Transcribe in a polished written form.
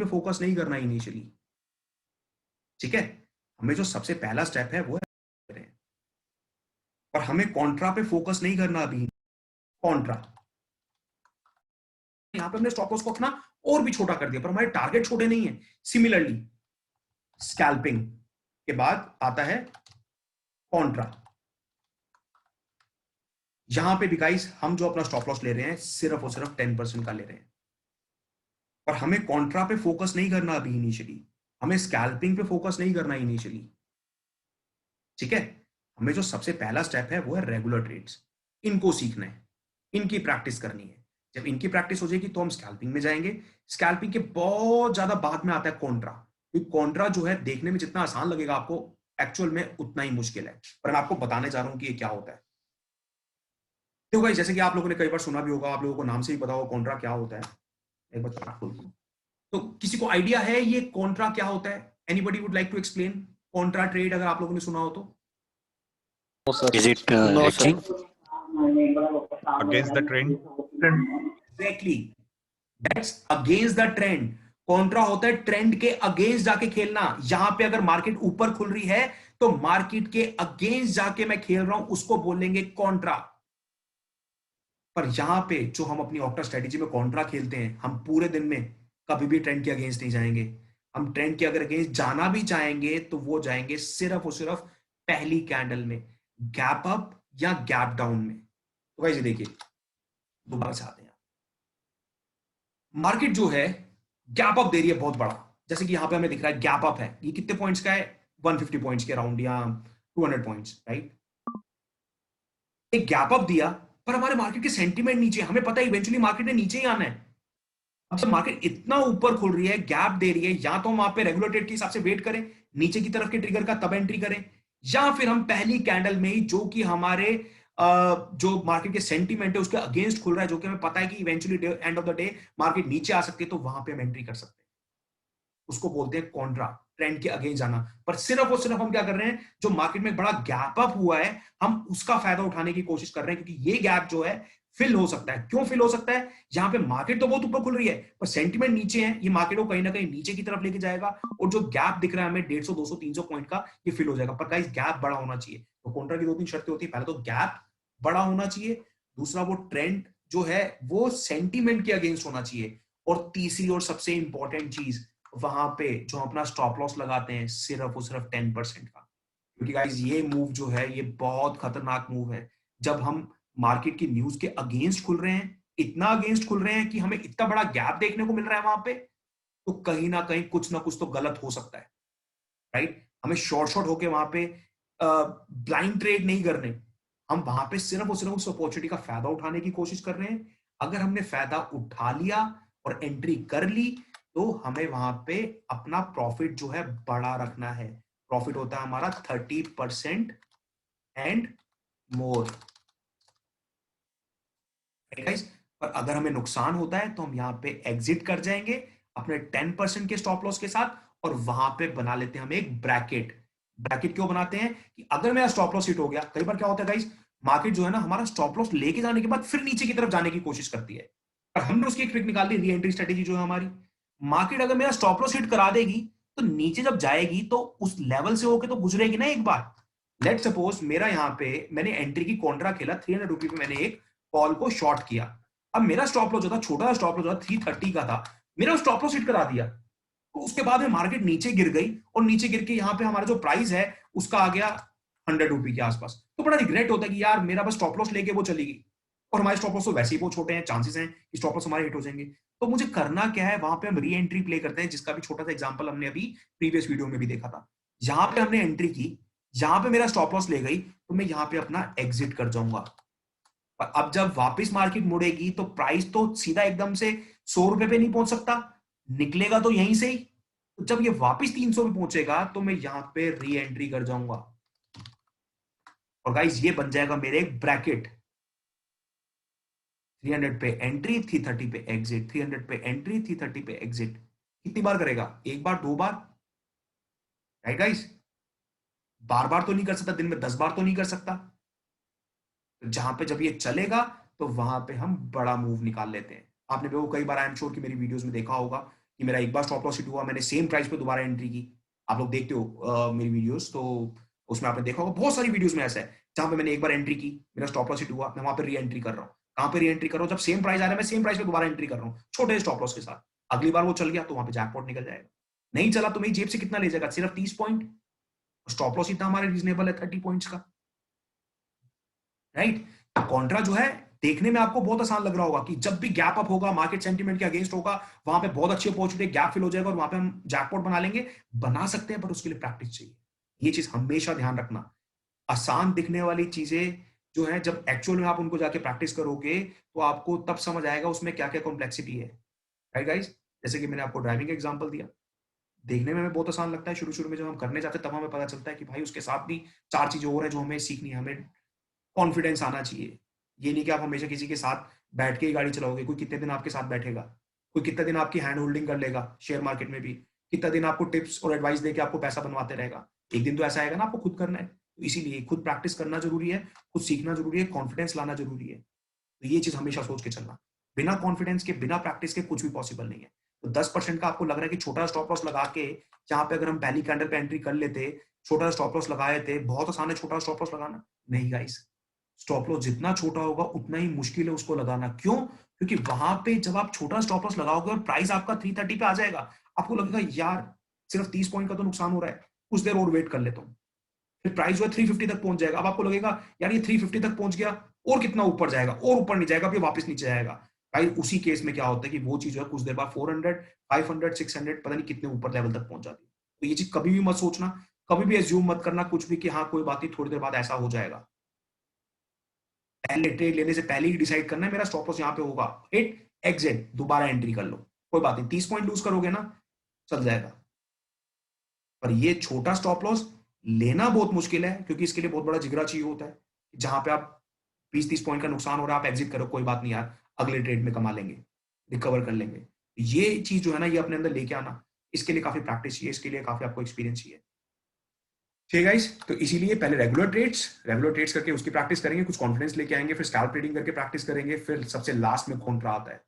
पे फोकस नहीं करना इनिशियली, ठीक है। हमें जो सबसे पहला स्टेप है वो है, और हमें कॉन्ट्रा पे फोकस नहीं करना अभी। कॉन्ट्रा यहां पे हमने स्टॉप लॉस को अपना और भी छोटा कर दिया, पर हमारे टारगेट छोटे नहीं है। सिमिलरली स्कैल्पिंग के बाद आता है कॉन्ट्रा। यहां पे भी गाइस हम जो अपना स्टॉप लॉस ले रहे हैं सिर्फ और सिर्फ 10% का ले रहे हैं, और हमें कॉन्ट्रा पे फोकस नहीं करना अभी इनिशियली, हमें स्कैल्पिंग पे फोकस नहीं करना इनिशियली, ठीक है। हमें जो सबसे पहला स्टेप है वो है रेगुलर ट्रेड्स, इनको सीखना है, इनकी प्रैक्टिस करनी है। जब इनकी प्रैक्टिस हो जाएगी तो हम स्कैल्पिंग में जाएंगे। स्कैल्पिंग के बहुत ज्यादा बाद में आता है कॉन्ट्रा, क्योंकि कॉन्ट्रा जो है देखने में जितना आसान लगेगा आपको, एक्चुअल में उतना ही मुश्किल है, पर मैं आपको बताने जा रहा हूं कि ये क्या होता है। देखो गाइस, जैसे कि आप लोगों ने कई बार सुना भी होगा, आप लोगों को नाम से ही पता होगा कॉन्ट्रा क्या होता है। एक बार चार्ट खोलता हूं, तो किसी को आइडिया है ये कॉन्ट्रा क्या होता है? Anybody would like to explain contra trade, अगर आप लोगों ने सुना हो तो? Is it No, sir. hedging? Against the trend. Exactly, that's against the trend. Contra होता है ट्रेंड के अगेंस्ट जाके खेलना। यहां पे अगर मार्केट ऊपर खुल रही है तो मार्केट के अगेंस्ट जाके मैं खेल रहा हूं, उसको बोलेंगे कॉन्ट्रा। पर यहां पे जो हम अपनी ऑक्टा स्ट्रेटेजी में कॉन्ट्रा खेलते हैं, हम पूरे दिन में कभी भी ट्रेंड के अगेंस्ट नहीं जाएंगे। हम ट्रेंड के अगर अगेंस्ट जाना भी चाहेंगे तो वो जाएंगे सिर्फ और सिर्फ पहली कैंडल में, गैप अप या गैप डाउन में। तो गाइस ये देखिए, दोबारा से आते हैं। मार्केट जो है गैप अप दे रही है बहुत बड़ा, जैसे कि यहां पे हमें दिख रहा है गैप अप है। ये कितने पॉइंट्स का है? 150 पॉइंट्स के अराउंड या 200 पॉइंट्स, राइट। एक गैप अप दिया, पर हमारे मार्केट के सेंटीमेंट नीचे, हमें पता है इवेंचुअली मार्केट ने नीचे ही आना है। अब जब मार्केट इतना ऊपर खुल रही है, गैप दे रही है, या तो हम वहां पे रेगुलर ट्रेड के हिसाब से वेट करें नीचे की तरफ के ट्रिगर का, तब एंट्री करें, या फिर हम पहली कैंडल में ही, जो कि हमारे जो मार्केट के सेंटीमेंट है उसके अगेंस्ट खुल रहा है, जो कि हमें पता है कि eventually end of the day market नीचे आ सकती है, तो वहां पे हम एंट्री कर सकते हैं। उसको बोलते हैं कॉन्ट्रा, ट्रेंड के अगेंस्ट जाना। पर सिर्फ और सिर्फ हम क्या कर रहे हैं, जो मार्केट में बड़ा गैप अप हुआ है, हम उसका फायदा उठाने की कोशिश कर रहे हैं, क्योंकि ये गैप जो है फिल हो सकता है। क्यों फिल हो सकता है? यहां पे मार्केट तो बहुत ऊपर खुल रही है, पर सेंटीमेंट नीचे है, ये मार्केट को कहीं ना कहीं नीचे की तरफ लेके जाएगा, और जो गैप दिख रहा है हमें 150, 200, 300 पॉइंट का, ये फिल हो जाएगा। पर गाइस गैप बड़ा होना चाहिए। तो कॉन्ट्रा की 2-3 शर्तें होती है। पहले तो गैप बड़ा होना चाहिए, दूसरा वो ट्रेंड जो है वो सेंटीमेंट के अगेंस्ट होना चाहिए, और तीसरी और सबसे इंपॉर्टेंट चीज, वहां पे जो अपना स्टॉप लॉस लगाते हैं सिर्फ और सिर्फ 10% का। क्योंकि गाइस ये मूव जो है ये बहुत खतरनाक मूव है। जब हम मार्केट की न्यूज के अगेंस्ट खुल रहे हैं, इतना अगेंस्ट खुल रहे हैं कि हमें इतना बड़ा गैप देखने को मिल रहा है वहां पे, तो कहीं ना कहीं कुछ ना कुछ तो गलत हो सकता है, राइट। हमें शॉर्ट शॉर्ट होके वहां पे ब्लाइंड ट्रेड नहीं करने, हम वहां पे सिर्फ और सिर्फ उस अपॉर्चुनिटी का फायदा उठाने की कोशिश कर रहे हैं। अगर हमने फायदा उठा लिया और एंट्री कर ली, तो हमें वहां पे अपना प्रॉफिट जो है बड़ा रखना है। प्रॉफिट होता है हमारा 30% एंड मोर, गाइस। पर अगर हमें नुकसान होता है तो हम यहाँ पे एग्जिट कर जाएंगे अपने 10% के स्टॉप लॉस के साथ, और वहां पे बना लेते हैं हम एक ब्रैकेट। ब्रैकेट क्यों बनाते हैं? कि अगर मेरा स्टॉप लॉस हिट हो गया, कई बार क्या होता है गाइस, मार्केट जो है ना हमारा स्टॉप लॉस लेके जाने के बाद फिर नीचे की तरफ जाने की कोशिश करती है, पर हमने उसकी एक ट्रिक निकाल ली, री एंट्री स्ट्रेटेजी जो है हमारी। मार्केट अगर मेरा स्टॉप लॉस हिट करा देगी, तो नीचे जब जाएगी तो उस लेवल से होके तो गुजरेगी ना एक बार। लेट सपोज मेरा यहाँ पे मैंने एंट्री की कॉन्ट्रा खेला, 300 रुपए पे मैंने एक कॉल को शॉर्ट किया। अब मेरा स्टॉप लॉस जो था, छोटा सा स्टॉप लॉस जो था 330 का था, मेरा स्टॉप लॉस हिट करा दिया। तो उसके बाद में मार्केट नीचे गिर गई, और नीचे गिर के यहाँ पे हमारा जो प्राइस है उसका आ गया 100 रुपए के आसपास। तो बड़ा रिग्रेट होता है कि यार मेरा बस स्टॉप लॉस लेके वो चली गई, और हमारे स्टॉप लॉस तो वैसे ही बहुत छोटे हैं, चांसेस हैं कि स्टॉप लॉस हमारे हिट हो जाएंगे। तो मुझे करना क्या है, वहां पे हम री एंट्री प्ले करते हैं, जिसका भी छोटा सा एग्जांपल हमने अभी प्रीवियस वीडियो में भी देखा था। यहां पे हमने एंट्री की, यहां पे मेरा स्टॉप लॉस ले गई, तो मैं यहां पे अपना एग्जिट कर जाऊंगा। पर अब जब वापस मार्केट मुड़ेगी तो प्राइस तो सीधा एकदम से 100 रुपए पे नहीं पहुंच सकता, निकलेगा तो यहीं से ही। तो जब ये वापस 300 पे पहुंचेगा तो मैं यहां पे री एंट्री कर जाऊंगा, और गाइस ये बन जाएगा मेरे एक ब्रैकेट। 300 पे एंट्री, 330 पे एग्जिट, 300 पे एंट्री, 330 पे एग्जिट। कितनी बार करेगा? एक बार, 2 बार, राइट गाइस। बार बार तो नहीं कर सकता, दिन में 10 बार तो नहीं कर सकता। जहां पे जब ये चलेगा तो वहां पे हम बड़ा मूव निकाल लेते हैं। आपने वो कई बार आई एम श्योर कि मेरी वीडियोस में देखा होगा कि मेरा एक बार स्टॉप लॉस हिट हुआ, मैंने सेम प्राइस पे दोबारा एंट्री की। आप लोग देखते हो मेरी वीडियोस, तो उसमें आपने देखा होगा बहुत सारी वीडियोस में ऐसा है जहां पे मैंने एक बार एंट्री की, मेरा स्टॉप लॉस हिट हुआ, मैं वहां पे री एंट्री कर रहा हूँ। कहां पे री एंट्री कर रहा हूँ? जब सेम प्राइस आ रहा है मैं सेम प्राइस पे दोबारा एंट्री कर रहा हूँ छोटे स्टॉप लॉस के साथ। अगली बार वो चल गया तो वहां पे जैकपॉट निकल जाएगा। नहीं चला तो मेरी जेब से कितना ले जाएगा? सिर्फ 30 पॉइंट। स्टॉप लॉस इतना हमारे रीजनेबल है 30 पॉइंट्स का, राइट? कॉन्ट्रा जो है देखने में आपको बहुत आसान लग रहा होगा कि जब भी गैप अप होगा, मार्केट सेंटीमेंट के अगेंस्ट होगा, वहां पे बहुत अच्छी अपॉर्चुनिटी, गैप फिल हो जाएगा और वहां पे हम जैकपॉट बना लेंगे। बना सकते हैं, पर उसके लिए प्रैक्टिस चाहिए। ये चीज हमेशा ध्यान रखना। आसान दिखने वाली चीजें जो है, जब एक्चुअल में आप उनको जाके प्रैक्टिस करोगे तो आपको तब समझ आएगा उसमें क्या क्या कॉम्प्लेक्सिटी है, राइट गाइस? जैसे कि मैंने आपको ड्राइविंग का एग्जांपल दिया, देखने में हमें बहुत आसान लगता है, शुरू-शुरू में जब हम करने जाते हैं तब हमें पता चलता है कि भाई उसके साथ भी 4 चीज़ें और हैं जो हमें सीखनी है, हमें कॉन्फिडेंस आना चाहिए। ये नहीं कि आप हमेशा किसी के साथ बैठ के ही गाड़ी चलाओगे, कोई कितने दिन आपके साथ बैठेगा? कोई कितने दिन आपकी हैंड होल्डिंग कर लेगा शेयर मार्केट में भी? कितना दिन आपको टिप्स और एडवाइस देके आपको पैसा बनवाते रहेगा? एक दिन तो ऐसा आएगा ना, आपको खुद करना है। तो इसीलिए खुद प्रैक्टिस करना ज़रूरी है, खुद सीखना ज़रूरी है, कॉन्फिडेंस लाना ज़रूरी है। तो ये चीज़ हमेशा सोच के चलना। बिना कॉन्फिडेंस के, बिना प्रैक्टिस के कुछ भी पॉसिबल नहीं है। तो 10% का आपको लग रहा है कि छोटा स्टॉप लॉस लगा के, जहाँ पे अगर हम पहली कैंडल पे एंट्री कर लेते, छोटा स्टॉप लॉस लगाए थे, बहुत आसान है छोटा स्टॉप लॉस लगाना। नहीं गाइस, स्टॉप लॉस जितना छोटा होगा उतना ही मुश्किल है उसको लगाना। क्यों? क्योंकि वहां पे जब आप छोटा स्टॉप लॉस लगाओगे और प्राइस आपका 330 पे आ जाएगा, आपको लगेगा यार सिर्फ 30 पॉइंट का तो नुकसान हो रहा है, कुछ देर और वेट कर लेता हूँ। फिर प्राइस जो है 350 तक पहुंच जाएगा। अब आपको लगेगा यार ये 350 तक पहुंच गया, और कितना ऊपर जाएगा? और ऊपर नहीं जाएगा, फिर वापस नीचे जाएगा। भाई उसी केस में क्या होता है कि वो चीज जो है कुछ देर बाद 400, 500, 600 पता नहीं कितने ऊपर लेवल तक पहुंच जाती है। तो ये चीज कभी भी मत सोचना, कभी भी एज्यूम मत करना कुछ भी कि हाँ कोई बात नहीं थोड़ी देर बाद ऐसा हो जाएगा। पहले ट्रेड लेने से पहले ही डिसाइड करना है मेरा स्टॉप लॉस यहाँ पे होगा, हिट एग्जिट, दोबारा एंट्री कर लो, कोई बात नहीं। 30 पॉइंट लूज करोगे ना, चल जाएगा। पर ये छोटा स्टॉप लॉस लेना बहुत मुश्किल है, क्योंकि इसके लिए बहुत बड़ा जिगरा चाहिए होता है। जहां पे आप 20-30 पॉइंट का नुकसान हो रहा है, आप एग्जिट करो, कोई बात नहीं यार, अगले ट्रेड में कमा लेंगे, रिकवर कर लेंगे। ये चीज जो है ना, ये अपने अंदर लेके आना, इसके लिए काफी प्रैक्टिस चाहिए, इसके लिए काफी आपको एक्सपीरियंस चाहिए। ठीक है गाइस, तो इसीलिए पहले रेगुलर ट्रेड्स करके उसकी प्रैक्टिस करेंगे, कुछ कॉन्फिडेंस लेके आएंगे, फिर स्कैल्प ट्रेडिंग करके प्रैक्टिस करेंगे, फिर सबसे लास्ट में कॉन्ट्रा आता है।